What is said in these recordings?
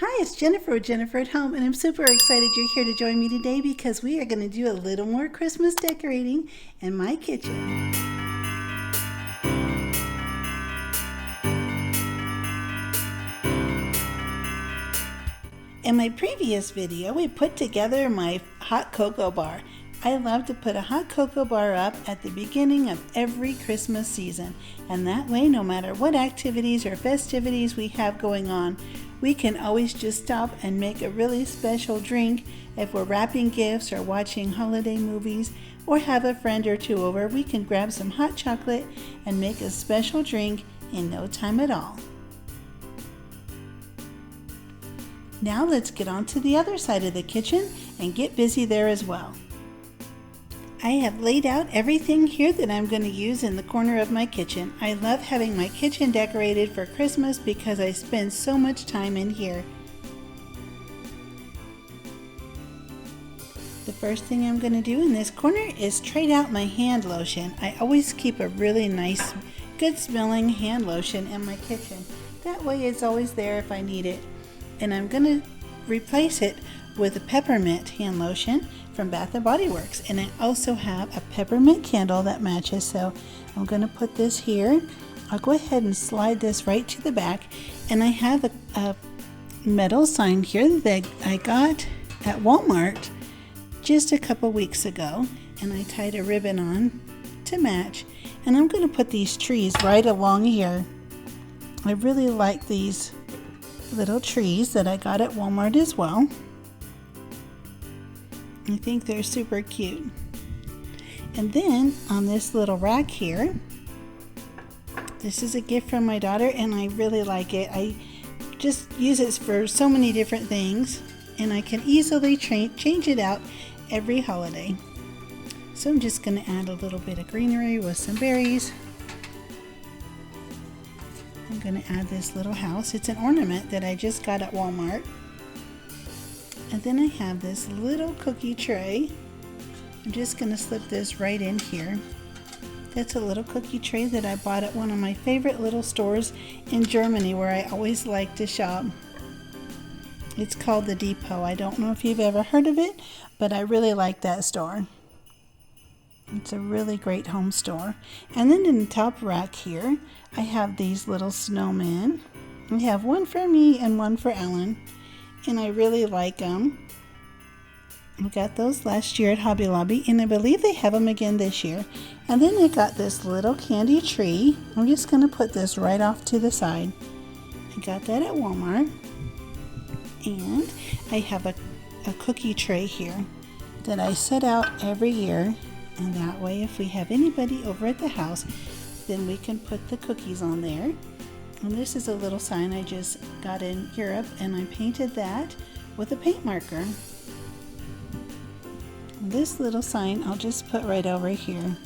Hi, it's Jennifer with Jennifer at Home, and I'm super excited you're here to join me today because we are going to do a little more Christmas decorating in my kitchen. In my previous video, we put together my hot cocoa bar. I love to put a hot cocoa bar up at the beginning of every Christmas season, and that way, no matter what activities or festivities we have going on, we can always just stop and make a really special drink. If we're wrapping gifts or watching holiday movies or have a friend or two over, we can grab some hot chocolate and make a special drink in no time at all. Now let's get on to the other side of the kitchen and get busy there as well. I have laid out everything here that I'm going to use in the corner of my kitchen. I love having my kitchen decorated for Christmas because I spend so much time in here. The first thing I'm going to do in this corner is trade out my hand lotion. I always keep a really nice, good smelling hand lotion in my kitchen. That way it's always there if I need it. And I'm going to replace it with a peppermint hand lotion from Bath & Body Works, and I also have a peppermint candle that matches, so I'm going to put this here. I'll go ahead and slide this right to the back, and I have a metal sign here that I got at Walmart just a couple weeks ago, and I tied a ribbon on to match, and I'm going to put these trees right along here. I really like these little trees that I got at Walmart as well. I think they're super cute. And then on this little rack here, this is a gift from my daughter and I really like it. I just use it for so many different things and I can easily change it out every holiday. So I'm just going to add a little bit of greenery with some berries. I'm going to add this little house. It's an ornament that I just got at Walmart. And then I have this little cookie tray. I'm just going to slip this right in here. That's a little cookie tray that I bought at one of my favorite little stores in Germany where I always like to shop. It's called The Depot. I don't know if you've ever heard of it, but I really like that store. It's a really great home store. And then in the top rack here, I have these little snowmen. I have one for me and one for Ellen. And I really like them. I got those last year at Hobby Lobby, and I believe they have them again this year. And then I got this little candy tree. I'm just going to put this right off to the side. I got that at Walmart. And I have a cookie tray here that I set out every year. And that way, if we have anybody over at the house, then we can put the cookies on there. And this is a little sign I just got in Europe, and I painted that with a paint marker. This little sign I'll just put right over here.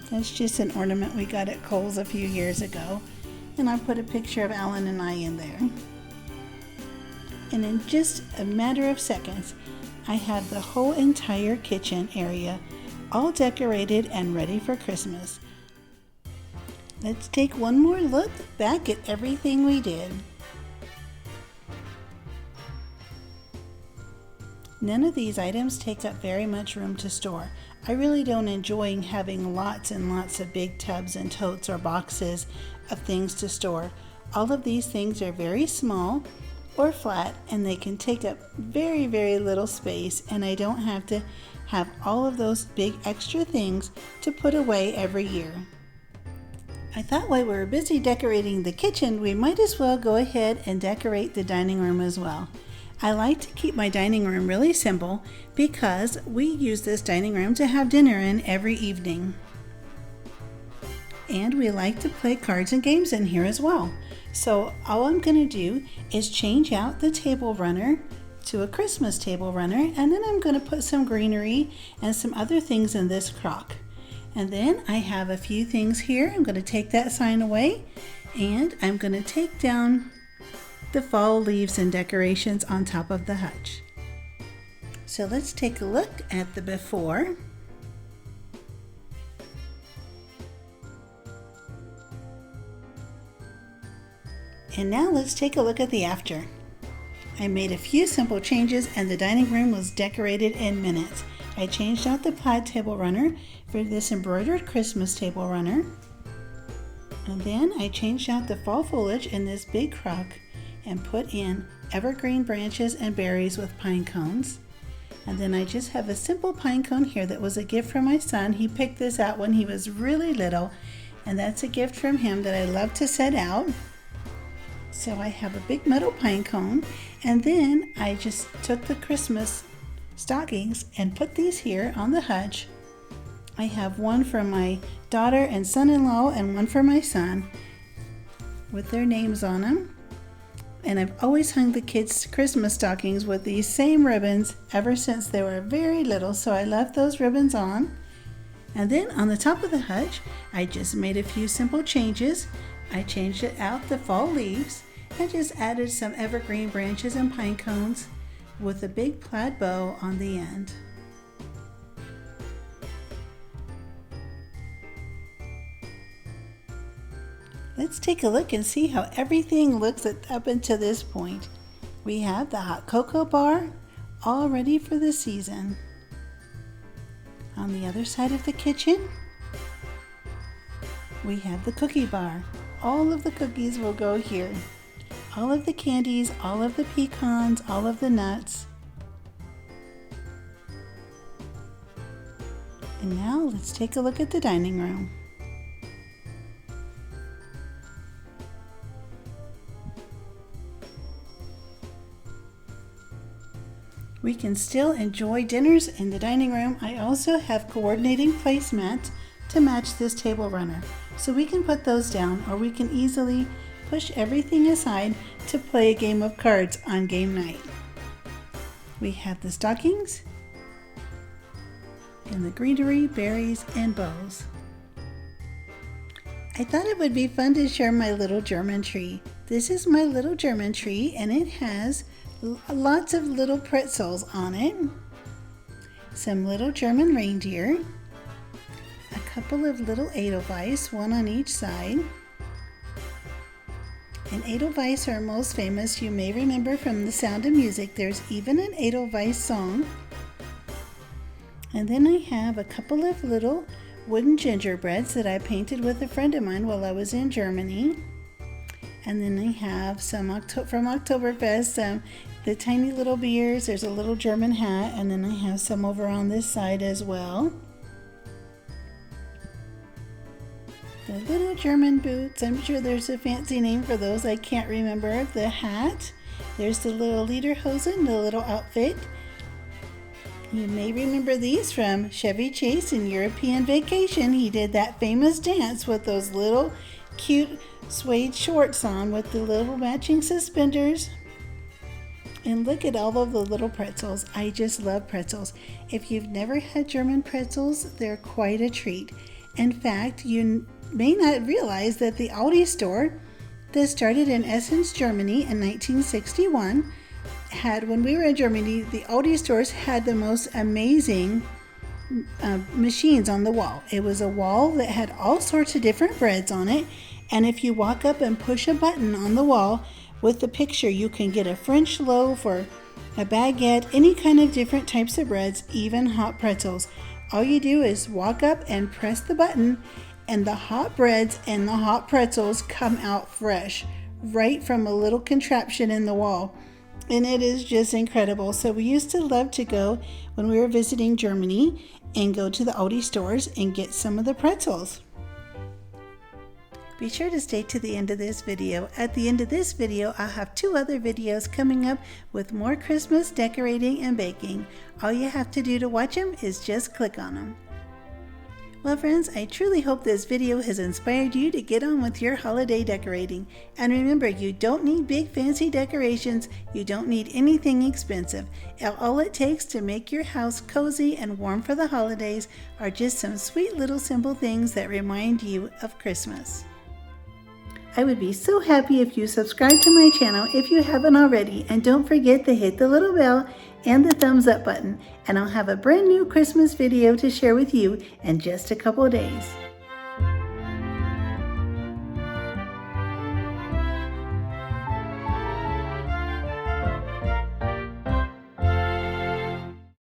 That's just an ornament we got at Kohl's a few years ago. And I put a picture of Alan and I in there. And in just a matter of seconds, I have the whole entire kitchen area all decorated and ready for Christmas. Let's take one more look back at everything we did. None of these items take up very much room to store. I really don't enjoy having lots and lots of big tubs and totes or boxes of things to store. All of these things are very small or flat and they can take up very, very little space, and I don't have to have all of those big extra things to put away every year. I thought while we were busy decorating the kitchen, we might as well go ahead and decorate the dining room as well. I like to keep my dining room really simple because we use this dining room to have dinner in every evening. And we like to play cards and games in here as well. So all I'm going to do is change out the table runner to a Christmas table runner, and then I'm going to put some greenery and some other things in this crock. And then I have a few things here. I'm going to take that sign away, and I'm going to take down the fall leaves and decorations on top of the hutch. So let's take a look at the before. And now let's take a look at the after. I made a few simple changes and the dining room was decorated in minutes. I changed out the plaid table runner for this embroidered Christmas table runner. And then I changed out the fall foliage in this big crock and put in evergreen branches and berries with pine cones. And then I just have a simple pine cone here that was a gift from my son. He picked this out when he was really little, and that's a gift from him that I love to set out. So I have a big metal pine cone, and then I just took the Christmas stockings and put these here on the hutch. I have one for my daughter and son-in-law and one for my son with their names on them. And I've always hung the kids' Christmas stockings with these same ribbons ever since they were very little, so I left those ribbons on. And then on the top of the hutch, I just made a few simple changes. I changed out the fall leaves and just added some evergreen branches and pine cones with a big plaid bow on the end. Let's take a look and see how everything looks up until this point. We have the hot cocoa bar all ready for the season. On the other side of the kitchen, we have the cookie bar. All of the cookies will go here. All of the candies, all of the pecans, all of the nuts. And now let's take a look at the dining room. We can still enjoy dinners in the dining room. I also have coordinating placemats to match this table runner. So we can put those down, or we can easily push everything aside to play a game of cards on game night. We have the stockings and the greenery, berries, and bows. I thought it would be fun to share my little German tree. This is my little German tree, and it has lots of little pretzels on it, some little German reindeer, a couple of little Edelweiss, one on each side. And Edelweiss are most famous. You may remember from The Sound of Music, there's even an Edelweiss song. And then I have a couple of little wooden gingerbreads that I painted with a friend of mine while I was in Germany. And then I have some from Oktoberfest, the tiny little beers. There's a little German hat, and then I have some over on this side as well. The little German boots. I'm sure there's a fancy name for those. I can't remember. The hat. There's the little lederhosen, the little outfit. You may remember these from Chevy Chase in European Vacation. He did that famous dance with those little cute suede shorts on with the little matching suspenders. And look at all of the little pretzels. I just love pretzels. If you've never had German pretzels, they're quite a treat. In fact, you may not realize that the Aldi store that started in Essen, Germany in 1961 when we were in Germany, the Aldi stores had the most amazing machines on the wall. It was a wall that had all sorts of different breads on it, and if you walk up and push a button on the wall with the picture, you can get a French loaf or a baguette, any kind of different types of breads, even hot pretzels. All you do is walk up and press the button, and the hot breads and the hot pretzels come out fresh, right from a little contraption in the wall. And it is just incredible. So we used to love to go when we were visiting Germany and go to the Aldi stores and get some of the pretzels. Be sure to stay to the end of this video. At the end of this video, I'll have 2 other videos coming up with more Christmas decorating and baking. All you have to do to watch them is just click on them. Well friends, I truly hope this video has inspired you to get on with your holiday decorating. And remember, you don't need big fancy decorations. You don't need anything expensive. All it takes to make your house cozy and warm for the holidays are just some sweet little simple things that remind you of Christmas. I would be so happy if you subscribe to my channel if you haven't already, and don't forget to hit the little bell and the thumbs up button, and I'll have a brand new Christmas video to share with you in just a couple days.